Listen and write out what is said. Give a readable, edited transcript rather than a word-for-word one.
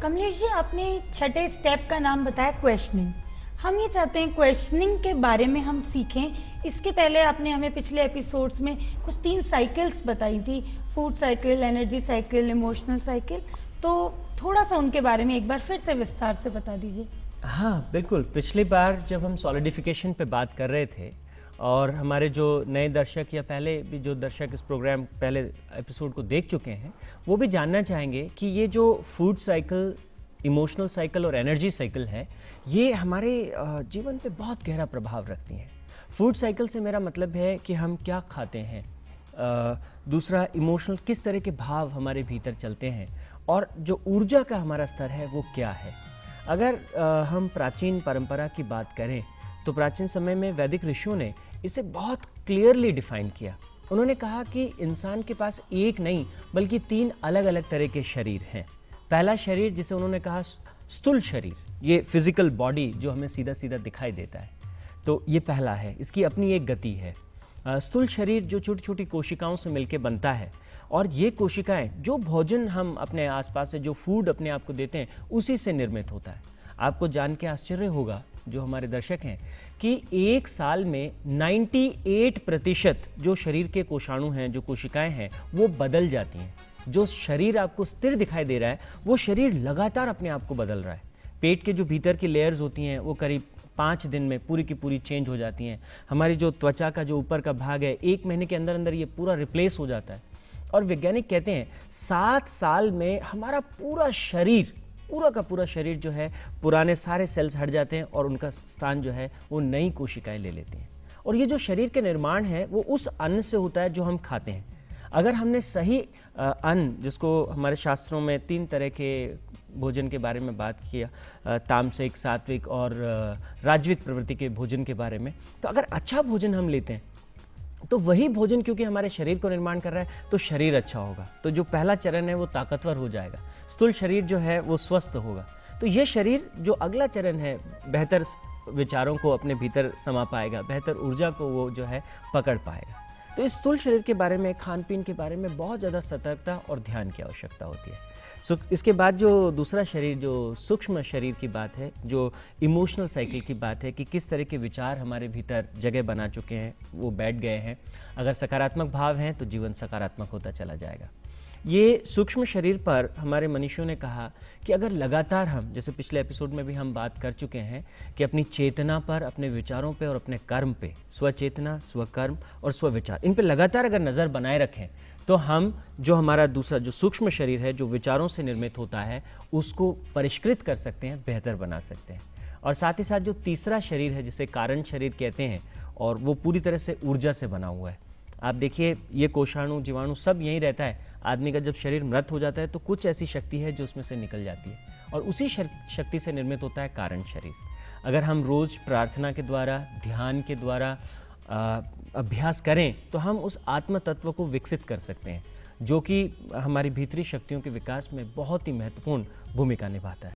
कमलेश जी, आपने छठे स्टेप का नाम बताया क्वेश्चनिंग। हम ये चाहते हैं क्वेश्चनिंग के बारे में हम सीखें। इसके पहले आपने हमें पिछले एपिसोड्स में कुछ 3 साइकिल्स बताई थी, food cycle, energy cycle, emotional cycle. तो थोड़ा सा उनके बारे में एक बार फिर से विस्तार से बता दीजिए। हाँ बिल्कुल, पिछली बार जब हम सॉलिडिफिकेशन पे बात कर रहे थे और हमारे जो नए दर्शक या पहले भी जो दर्शक इस प्रोग्राम पहले एपिसोड को देख चुके हैं वो भी जानना चाहेंगे कि ये जो फूड साइकिल, इमोशनल साइकिल और एनर्जी साइकिल है, ये हमारे जीवन पे बहुत गहरा प्रभाव रखती हैं। फूड साइकिल से मेरा मतलब है कि हम क्या खाते हैं, दूसरा इमोशनल, किस तरह के भाव हमारे भीतर चलते हैं, और जो ऊर्जा का हमारा स्तर है वो क्या है। अगर हम प्राचीन परंपरा की बात करें तो प्राचीन समय में वैदिक ऋषियों ने इसे बहुत क्लियरली डिफाइन किया। उन्होंने कहा कि इंसान के पास एक नहीं बल्कि 3 अलग अलग तरह के शरीर हैं। पहला शरीर जिसे उन्होंने कहा स्थूल शरीर, ये फिजिकल बॉडी जो हमें सीधा सीधा दिखाई देता है, तो ये पहला है, इसकी अपनी एक गति है। स्थूल शरीर जो छोटी छोटी कोशिकाओं से मिलकर बनता है, और ये कोशिकाएं जो भोजन हम अपने आसपास से, जो फूड अपने आप को देते हैं, उसी से निर्मित होता है। आपको जान के आश्चर्य होगा, जो हमारे दर्शक हैं, कि एक साल में 98% जो शरीर के कोशाणु हैं, जो कोशिकाएं हैं, वो बदल जाती हैं। जो शरीर आपको स्थिर दिखाई दे रहा है वो शरीर लगातार अपने आप को बदल रहा है। पेट के जो भीतर की लेयर्स होती हैं वो करीब 5 दिन में पूरी की पूरी चेंज हो जाती हैं। हमारी जो त्वचा का जो ऊपर का भाग है, 1 महीने के अंदर अंदर ये पूरा रिप्लेस हो जाता है। और वैज्ञानिक कहते हैं 7 साल में हमारा पूरा शरीर, पूरा का पूरा शरीर जो है, पुराने सारे सेल्स हट जाते हैं और उनका स्थान जो है वो नई कोशिकाएं ले लेती हैं। और ये जो शरीर के निर्माण है वो उस अन्न से होता है जो हम खाते हैं। अगर हमने सही अन्न, जिसको हमारे शास्त्रों में 3 तरह के भोजन के बारे में बात किया, तामसिक, सात्विक और राजविक प्रवृत्ति के भोजन के बारे में, तो अगर अच्छा भोजन हम लेते हैं तो वही भोजन क्योंकि हमारे शरीर को निर्माण कर रहा है तो शरीर अच्छा होगा। तो जो पहला चरण है वो ताकतवर हो जाएगा, स्थूल शरीर जो है वो स्वस्थ होगा। तो ये शरीर जो अगला चरण है, बेहतर विचारों को अपने भीतर समा पाएगा, बेहतर ऊर्जा को वो जो है पकड़ पाएगा। तो इस स्थूल शरीर के बारे में, खान पीन के बारे में बहुत ज़्यादा सतर्कता और ध्यान की आवश्यकता होती है। इसके बाद जो दूसरा शरीर, जो सूक्ष्म शरीर की बात है, जो इमोशनल साइकिल की बात है कि किस तरह के विचार हमारे भीतर जगह बना चुके हैं, वो बैठ गए हैं। अगर सकारात्मक भाव हैं तो जीवन सकारात्मक होता चला जाएगा। ये सूक्ष्म शरीर पर हमारे मनीषियों ने कहा कि अगर लगातार हम, जैसे पिछले एपिसोड में भी हम बात कर चुके हैं, कि अपनी चेतना पर, अपने विचारों पे और अपने कर्म पे, स्वचेतना, स्वकर्म और स्वविचार, इन पे लगातार अगर नज़र बनाए रखें तो हम जो हमारा दूसरा जो सूक्ष्म शरीर है, जो विचारों से निर्मित होता है, उसको परिष्कृत कर सकते हैं, बेहतर बना सकते हैं। और साथ ही साथ जो तीसरा शरीर है, जिसे कारण शरीर कहते हैं, और वो पूरी तरह से ऊर्जा से बना हुआ है। आप देखिए, ये कोशाणु, जीवाणु सब यहीं रहता है। आदमी का जब शरीर मृत हो जाता है तो कुछ ऐसी शक्ति है जो उसमें से निकल जाती है, और उसी शक्ति से निर्मित होता है कारण शरीर। अगर हम रोज़ प्रार्थना के द्वारा, ध्यान के द्वारा अभ्यास करें तो हम उस आत्म तत्व को विकसित कर सकते हैं, जो कि हमारी भीतरी शक्तियों के विकास में बहुत ही महत्वपूर्ण भूमिका निभाता है।